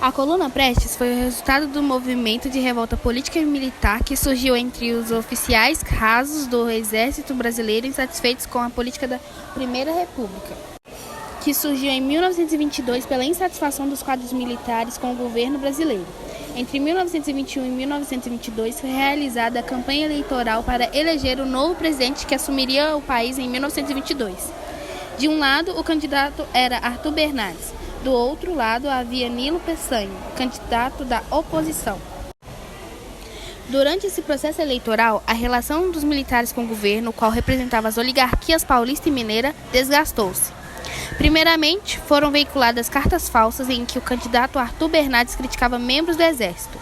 A Coluna Prestes foi o resultado do movimento de revolta política e militar que surgiu entre os oficiais rasos do Exército Brasileiro insatisfeitos com a política da Primeira República, que surgiu em 1922 pela insatisfação dos quadros militares com o governo brasileiro. Entre 1921 e 1922 foi realizada a campanha eleitoral para eleger o novo presidente que assumiria o país em 1922. De um lado, o candidato era Arthur Bernardes. Do outro lado, havia Nilo Peçanha, candidato da oposição. Durante esse processo eleitoral, a relação dos militares com o governo, o qual representava as oligarquias paulista e mineira, desgastou-se. Primeiramente, foram veiculadas cartas falsas em que o candidato Arthur Bernardes criticava membros do Exército.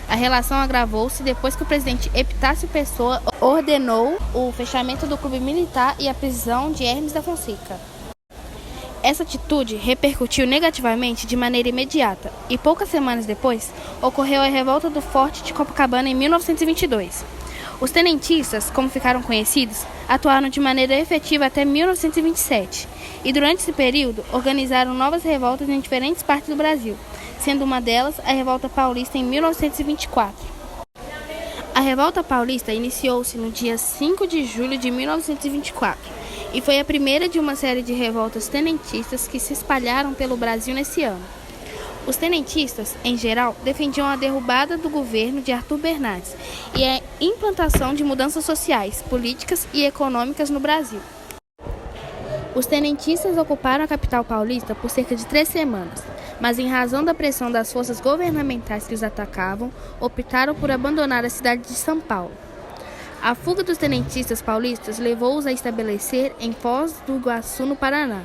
A relação agravou-se depois que o presidente Epitácio Pessoa ordenou o fechamento do clube militar e a prisão de Hermes da Fonseca. Essa atitude repercutiu negativamente de maneira imediata, e poucas semanas depois, ocorreu a revolta do Forte de Copacabana em 1922. Os tenentistas, como ficaram conhecidos, atuaram de maneira efetiva até 1927, e durante esse período organizaram novas revoltas em diferentes partes do Brasil, sendo uma delas a Revolta Paulista em 1924. A Revolta Paulista iniciou-se no dia 5 de julho de 1924, e foi a primeira de uma série de revoltas tenentistas que se espalharam pelo Brasil nesse ano. Os tenentistas, em geral, defendiam a derrubada do governo de Arthur Bernardes e a implantação de mudanças sociais, políticas e econômicas no Brasil. Os tenentistas ocuparam a capital paulista por cerca de 3 semanas, mas em razão da pressão das forças governamentais que os atacavam, optaram por abandonar a cidade de São Paulo. A fuga dos tenentistas paulistas levou-os a estabelecer em Foz do Iguaçu, no Paraná.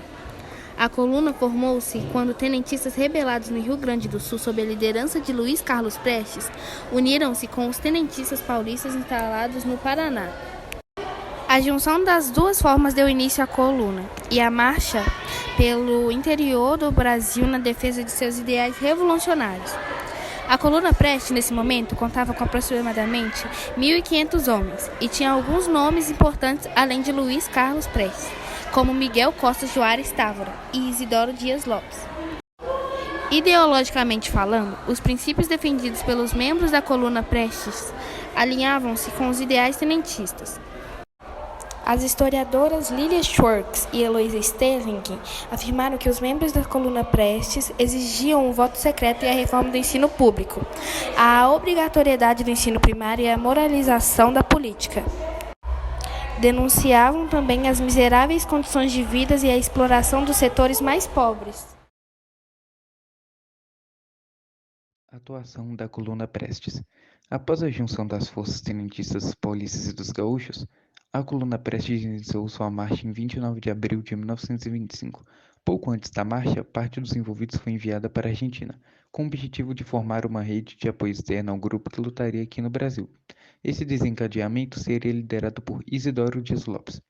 A coluna formou-se quando tenentistas rebelados no Rio Grande do Sul, sob a liderança de Luiz Carlos Prestes, uniram-se com os tenentistas paulistas instalados no Paraná. A junção das duas formas deu início à coluna e à marcha pelo interior do Brasil na defesa de seus ideais revolucionários. A Coluna Prestes, nesse momento, contava com aproximadamente 1.500 homens e tinha alguns nomes importantes além de Luiz Carlos Prestes, como Miguel Costa Juarez Távora e Isidoro Dias Lopes. Ideologicamente falando, os princípios defendidos pelos membros da Coluna Prestes alinhavam-se com os ideais tenentistas. As historiadoras Lilia Schwartz e Heloísa Sterling afirmaram que os membros da Coluna Prestes exigiam o voto secreto e a reforma do ensino público, a obrigatoriedade do ensino primário e a moralização da política. Denunciavam também as miseráveis condições de vida e a exploração dos setores mais pobres. Atuação da Coluna Prestes. Após a junção das forças tenentistas paulistas e dos gaúchos, a Coluna Prestes iniciou sua marcha em 29 de abril de 1925. Pouco antes da marcha, parte dos envolvidos foi enviada para a Argentina, com o objetivo de formar uma rede de apoio externo ao grupo que lutaria aqui no Brasil. Esse desencadeamento seria liderado por Isidoro Dias Lopes.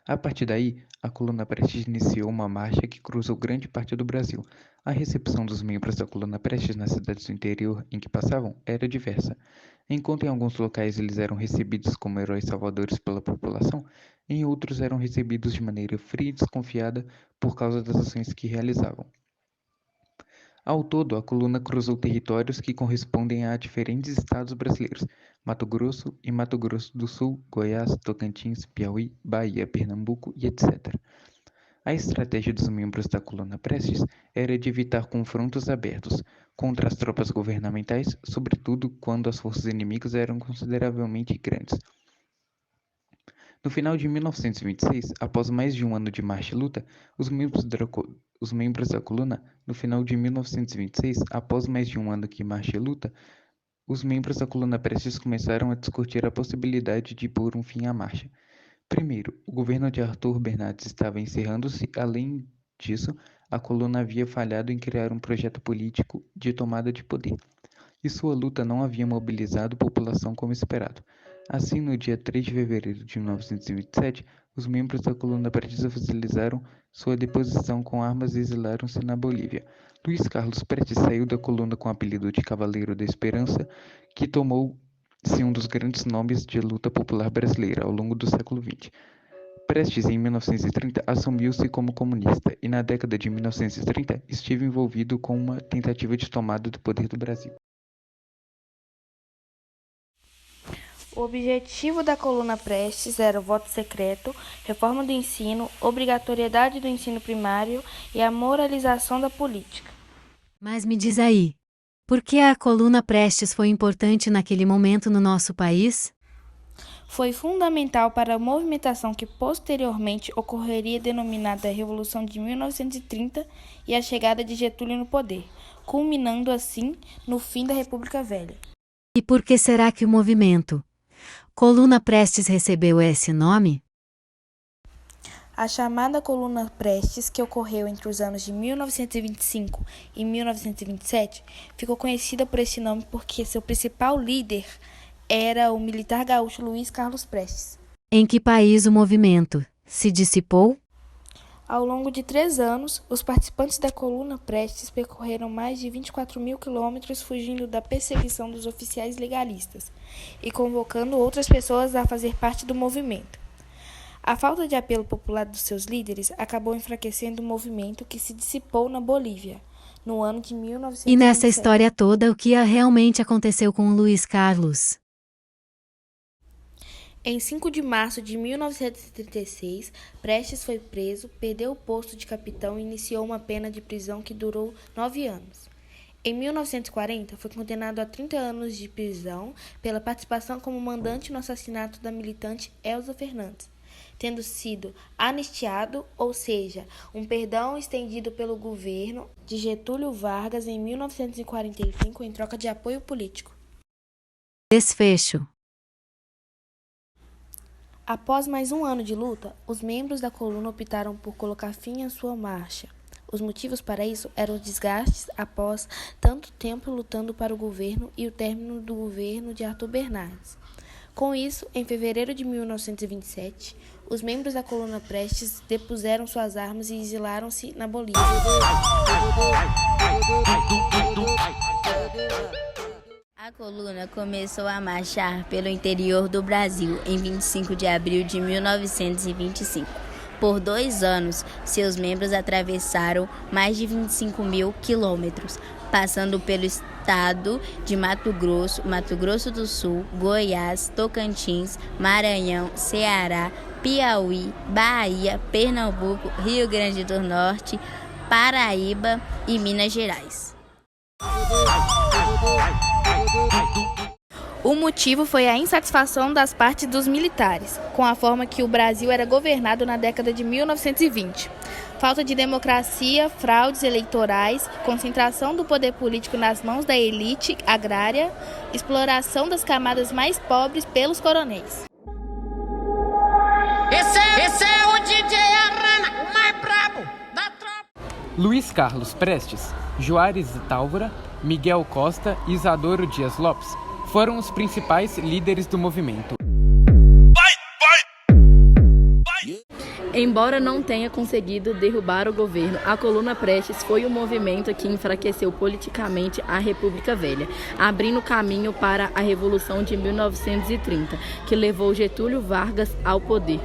A partir daí, a Coluna Prestes iniciou uma marcha que cruzou grande parte do Brasil. A recepção dos membros da Coluna Prestes nas cidades do interior em que passavam era diversa. Enquanto em alguns locais eles eram recebidos como heróis salvadores pela população, em outros eram recebidos de maneira fria e desconfiada por causa das ações que realizavam. Ao todo, a coluna cruzou territórios que correspondem a diferentes estados brasileiros: Mato Grosso e Mato Grosso do Sul, Goiás, Tocantins, Piauí, Bahia, Pernambuco e etc. A estratégia dos membros da coluna Prestes era de evitar confrontos abertos contra as tropas governamentais, sobretudo quando as forças inimigas eram consideravelmente grandes. No final de 1926, após mais de um ano de marcha e luta, os membros da coluna, no final de 1926, após mais de um ano de marcha e luta, os membros da coluna Prestes começaram a discutir a possibilidade de pôr um fim à marcha. Primeiro, o governo de Arthur Bernardes estava encerrando-se. Além disso, a coluna havia falhado em criar um projeto político de tomada de poder, e sua luta não havia mobilizado a população como esperado. Assim, no dia 3 de fevereiro de 1927, os membros da coluna Prestes oficializaram sua deposição com armas e exilaram-se na Bolívia. Luiz Carlos Prestes saiu da coluna com o apelido de Cavaleiro da Esperança, que tomou-se um dos grandes nomes de luta popular brasileira ao longo do século XX. Prestes, em 1930, assumiu-se como comunista e, na década de 1930, esteve envolvido com uma tentativa de tomada do poder do Brasil. O objetivo da coluna Prestes era o voto secreto, reforma do ensino, obrigatoriedade do ensino primário e a moralização da política. Mas me diz aí, por que a coluna Prestes foi importante naquele momento no nosso país? Foi fundamental para a movimentação que posteriormente ocorreria denominada Revolução de 1930 e a chegada de Getúlio no poder, culminando assim no fim da República Velha. E por que será que o movimento Coluna Prestes recebeu esse nome? A chamada coluna Prestes, que ocorreu entre os anos de 1925 e 1927, ficou conhecida por esse nome porque seu principal líder era o militar gaúcho Luiz Carlos Prestes. Em que país o movimento se dissipou? Ao longo de 3 anos, os participantes da coluna Prestes percorreram mais de 24.000 quilômetros fugindo da perseguição dos oficiais legalistas e convocando outras pessoas a fazer parte do movimento. A falta de apelo popular dos seus líderes acabou enfraquecendo o movimento que se dissipou na Bolívia, no ano de 1927. E nessa história toda, o que realmente aconteceu com o Luiz Carlos? Em 5 de março de 1936, Prestes foi preso, perdeu o posto de capitão e iniciou uma pena de prisão que durou 9 anos. Em 1940, foi condenado a 30 anos de prisão pela participação como mandante no assassinato da militante Elza Fernandes, tendo sido anistiado, ou seja, um perdão estendido pelo governo de Getúlio Vargas em 1945 em troca de apoio político. Desfecho. Após mais um ano de luta, os membros da coluna optaram por colocar fim à sua marcha. Os motivos para isso eram os desgastes após tanto tempo lutando para o governo e o término do governo de Arthur Bernardes. Com isso, em fevereiro de 1927, os membros da coluna Prestes depuseram suas armas e exilaram-se na Bolívia. A coluna começou a marchar pelo interior do Brasil em 25 de abril de 1925. Por 2 anos, seus membros atravessaram mais de 25.000 quilômetros, passando pelo estado de Mato Grosso do Sul, Goiás, Tocantins, Maranhão, Ceará, Piauí, Bahia, Pernambuco, Rio Grande do Norte, Paraíba e Minas Gerais. O motivo foi a insatisfação das partes dos militares, com a forma que o Brasil era governado na década de 1920. Falta de democracia, fraudes eleitorais, concentração do poder político nas mãos da elite agrária, exploração das camadas mais pobres pelos coronéis. Esse é o DJ Arana, o mais brabo da tropa. Luiz Carlos Prestes, Juarez Tálvora, Miguel Costa e Isadoro Dias Lopes foram os principais líderes do movimento. Embora não tenha conseguido derrubar o governo, a coluna Prestes foi o movimento que enfraqueceu politicamente a República Velha, abrindo caminho para a Revolução de 1930, que levou Getúlio Vargas ao poder.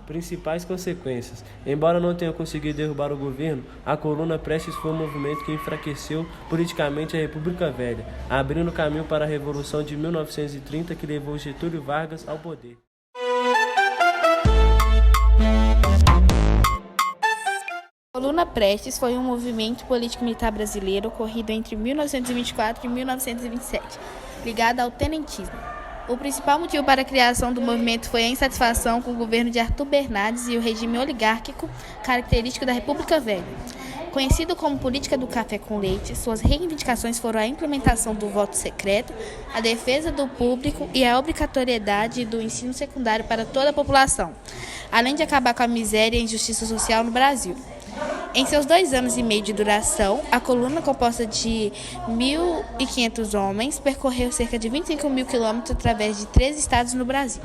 Principais consequências. Embora não tenha conseguido derrubar o governo, a coluna Prestes foi um movimento que enfraqueceu politicamente a República Velha, abrindo caminho para a Revolução de 1930 que levou Getúlio Vargas ao poder. A coluna Prestes foi um movimento político-militar brasileiro ocorrido entre 1924 e 1927, ligado ao tenentismo. O principal motivo para a criação do movimento foi a insatisfação com o governo de Arthur Bernardes e o regime oligárquico característico da República Velha. Conhecido como política do café com leite, suas reivindicações foram a implementação do voto secreto, a defesa do público e a obrigatoriedade do ensino secundário para toda a população, além de acabar com a miséria e a injustiça social no Brasil. Em seus 2 anos e meio de duração, a coluna, composta de 1.500 homens, percorreu cerca de 25.000 quilômetros através de 13 estados no Brasil.